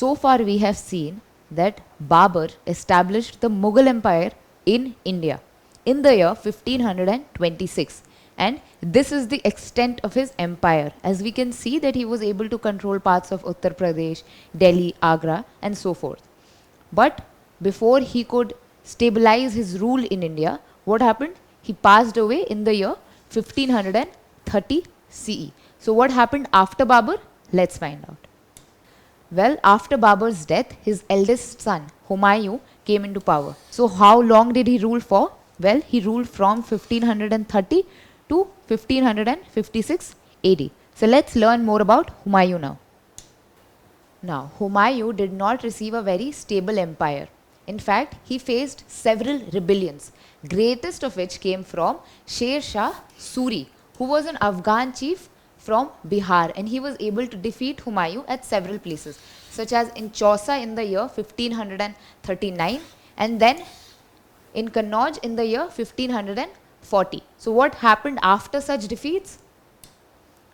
so far we have seen that Babur established the Mughal Empire in India in the year 1526, and this is the extent of his empire. As we can see that he was able to control parts of Uttar Pradesh, Delhi, Agra and so forth. But before he could stabilize his rule in India, what happened? He passed away in the year 1530 CE. So what happened after Babur? Let's find out. Well, after Babur's death, his eldest son Humayun came into power. So how long did he rule for? Well, he ruled from 1530 to 1556 AD. So let's learn more about Humayun now. Now, Humayun did not receive a very stable empire. In fact, he faced several rebellions, greatest of which came from Shay Shah Suri, who was an Afghan chief from Bihar, and he was able to defeat Humayun at several places, such as in Chausa in the year 1539 and then in Kannauj in the year 1540. So what happened after such defeats?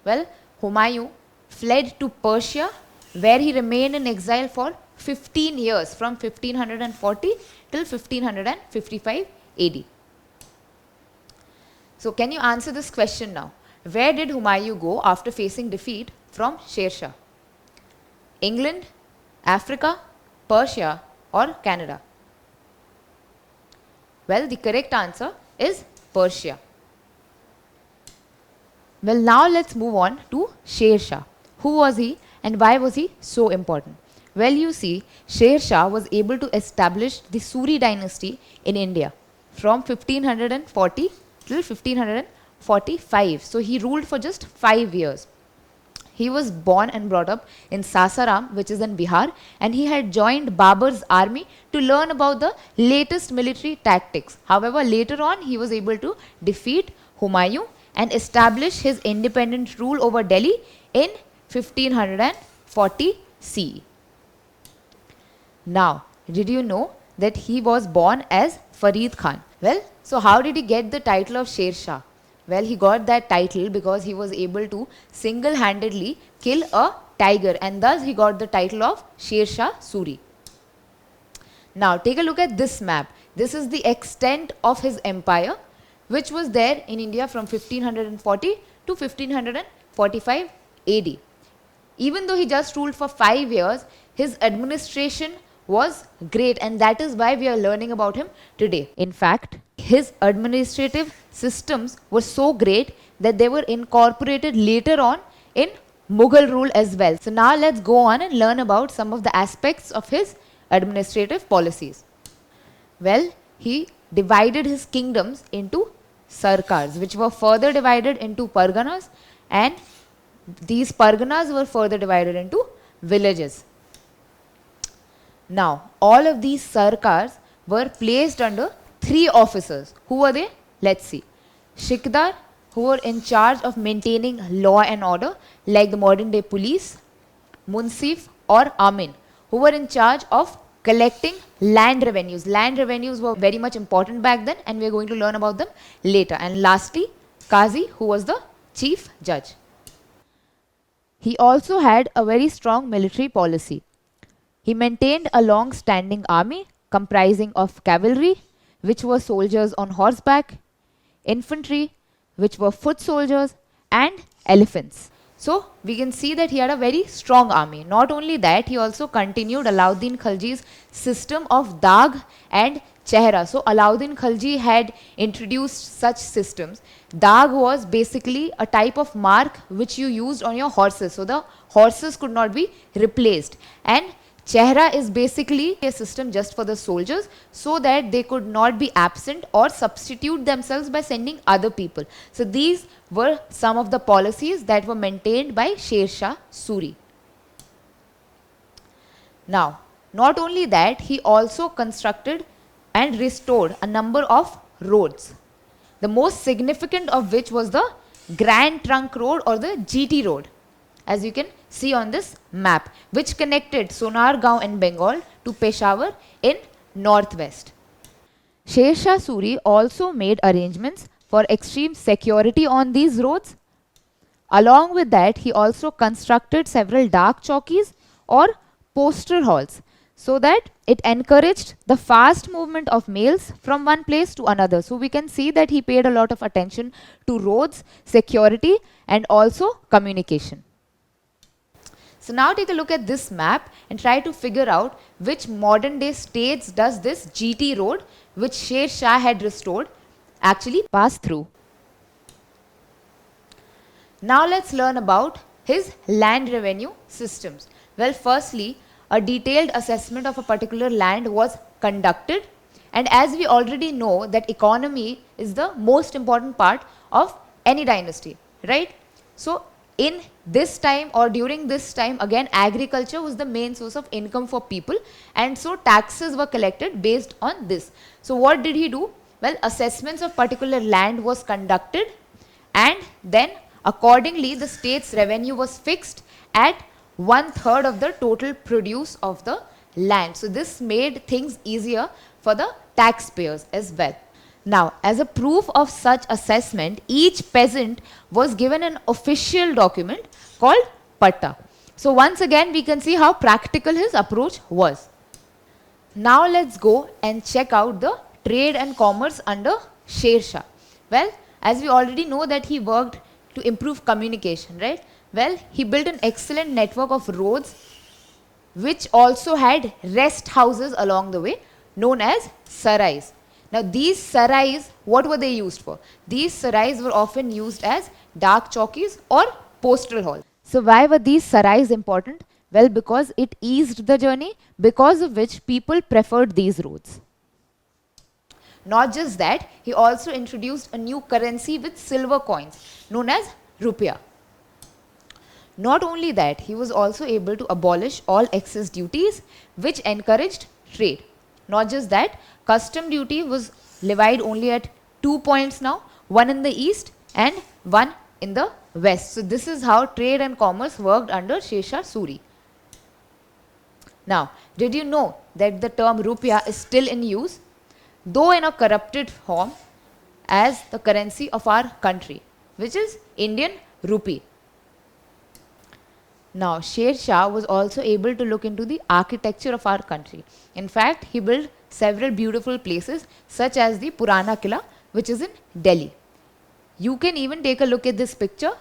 Well, Humayun fled to Persia, where he remained in exile for 15 years from 1540 till 1555 AD. So can you answer this question now? Where did Humayun go after facing defeat from Sher Shah? England, Africa, Persia or Canada? Well, the correct answer is Persia. Well, now let's move on to Sher Shah. Who was he and why was he so important? Well, you see, Sher Shah was able to establish the Suri dynasty in India from 1540 till 1545. So he ruled for just 5 years. He was born and brought up in Sasaram, which is in Bihar, and he had joined Babur's army to learn about the latest military tactics. However, later on he was able to defeat Humayun and establish his independent rule over Delhi in 1540 CE. Now, did you know that he was born as Farid Khan? Well, so how did he get the title of Sher Shah? Well, he got that title because he was able to single-handedly kill a tiger, and thus he got the title of Sher Shah Suri. Now, take a look at this map. This is the extent of his empire, which was there in India from 1540 to 1545 AD. Even though he just ruled for 5 years, his administration was great, and that is why we are learning about him today. In fact, his administrative systems were so great that they were incorporated later on in Mughal rule as well. So now let's go on and learn about some of the aspects of his administrative policies. Well, he divided his kingdoms into sarkars, which were further divided into parganas, and these parganas were further divided into villages. Now, all of these sarkars were placed under 3 officers. Who were they? Let's see. Shikdar, who were in charge of maintaining law and order, like the modern day police. Munsif or Amin, who were in charge of collecting land revenues. Land revenues were very much important back then, and we are going to learn about them later. And lastly, Qazi, who was the chief judge. He also had a very strong military policy. He maintained a long-standing army comprising of cavalry, which were soldiers on horseback, infantry, which were foot soldiers, and elephants. So we can see that he had a very strong army. Not only that, he also continued Alauddin Khalji's system of Dag and Chehra. So Alauddin Khalji had introduced such systems. Dag was basically a type of mark which you used on your horses. So the horses could not be replaced. And Chehra is basically a system just for the soldiers, so that they could not be absent or substitute themselves by sending other people. So these were some of the policies that were maintained by Sher Shah Suri. Now, not only that, he also constructed and restored a number of roads, the most significant of which was the Grand Trunk Road or the GT Road, as you can see on this map, which connected Sonargaon in Bengal to Peshawar in northwest. Sher Shah Suri also made arrangements for extreme security on these roads. Along with that, he also constructed several dark chowkis or postal halls, so that it encouraged the fast movement of mails from one place to another. So we can see that he paid a lot of attention to roads, security, and also communication. So now take a look at this map and try to figure out which modern day states does this GT road, which Shay Shah had restored, actually pass through. Now let's learn about his land revenue systems. Well, firstly, a detailed assessment of a particular land was conducted, and as we already know that economy is the most important part of any dynasty, right? So in this time or during this time, again, agriculture was the main source of income for people, and so taxes were collected based on this. So what did he do? Well, assessments of particular land was conducted, and then accordingly the state's revenue was fixed at 1/3 of the total produce of the land. So this made things easier for the taxpayers as well. Now, as a proof of such assessment, each peasant was given an official document called patta. So once again we can see how practical his approach was. Now let's go and check out the trade and commerce under Shay Shah. Well, as we already know that he worked to improve communication, right? Well, he built an excellent network of roads which also had rest houses along the way, known as sarais. Now these sarais, what were they used for? These sarais were often used as dark chowkis or postal halls. So why were these sarais important? Well, because it eased the journey, because of which people preferred these roads. Not just that, he also introduced a new currency with silver coins, known as rupiah. Not only that, he was also able to abolish all excess duties, which encouraged trade. Not just that, custom duty was levied only at 2 points now, one in the east and one in the west. So this is how trade and commerce worked under Shay Shah Suri. Now, did you know that the term rupiah is still in use, though in a corrupted form, as the currency of our country, which is Indian rupee? Now, Shay Shah was also able to look into the architecture of our country. In fact, he built several beautiful places such as the Purana Killa, which is in Delhi. You can even take a look at this picture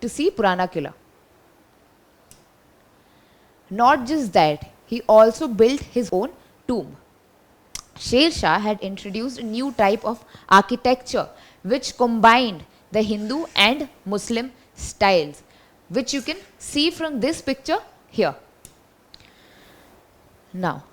to see Purana Killa. Not just that, he also built his own tomb. Shay Shah had introduced a new type of architecture which combined the Hindu and Muslim styles, which you can see from this picture here. Now,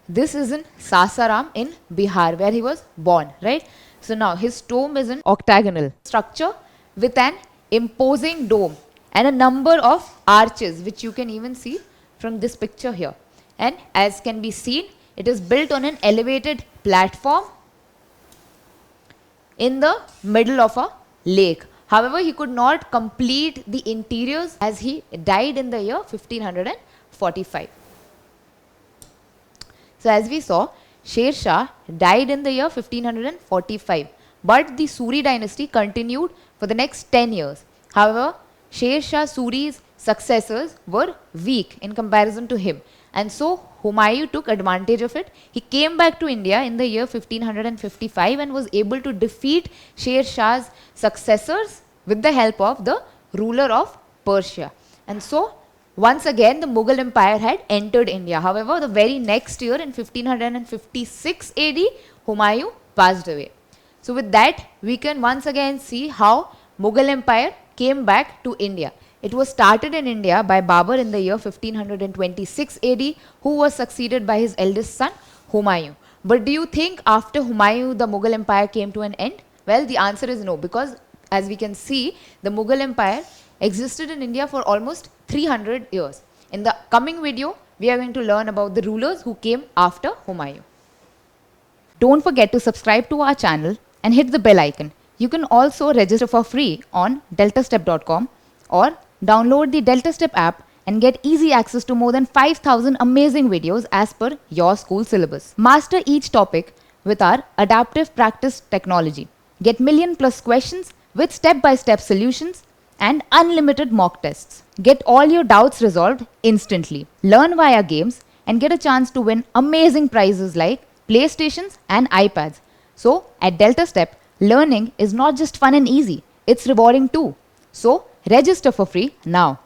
this is in Sasaram in Bihar, where he was born, right? So now his tomb is an octagonal structure with an imposing dome and a number of arches, which you can even see from this picture here. And as can be seen, it is built on an elevated platform in the middle of a lake. However, he could not complete the interiors as he died in the year 1545. So as we saw, Shay Shah died in the year 1545, but the Suri dynasty continued for the next 10 years. However, Shay Shah Suri's successors were weak in comparison to him, and so Humayun took advantage of it. He came back to India in the year 1555 and was able to defeat Shay Shah's successors with the help of the ruler of Persia. And so once again the Mughal Empire had entered India. However, the very next year in 1556 AD, Humayun passed away. So with that, we can once again see how Mughal Empire came back to India. It was started in India by Babur in the year 1526 AD, who was succeeded by his eldest son Humayun. But do you think after Humayun the Mughal Empire came to an end? Well, the answer is no, because as we can see, the Mughal Empire existed in India for almost 300 years. In the coming video, we are going to learn about the rulers who came after Humayun. Don't forget to subscribe to our channel and hit the bell icon. You can also register for free on DeltaStep.com or download the DeltaStep app and get easy access to more than 5,000 amazing videos as per your school syllabus. Master each topic with our adaptive practice technology. Get million+ questions with step-by-step solutions and unlimited mock tests. Get all your doubts resolved instantly. Learn via games, and get a chance to win amazing prizes like PlayStations and iPads. So, at DeltaStep, learning is not just fun and easy, it's rewarding too. So, register for free now.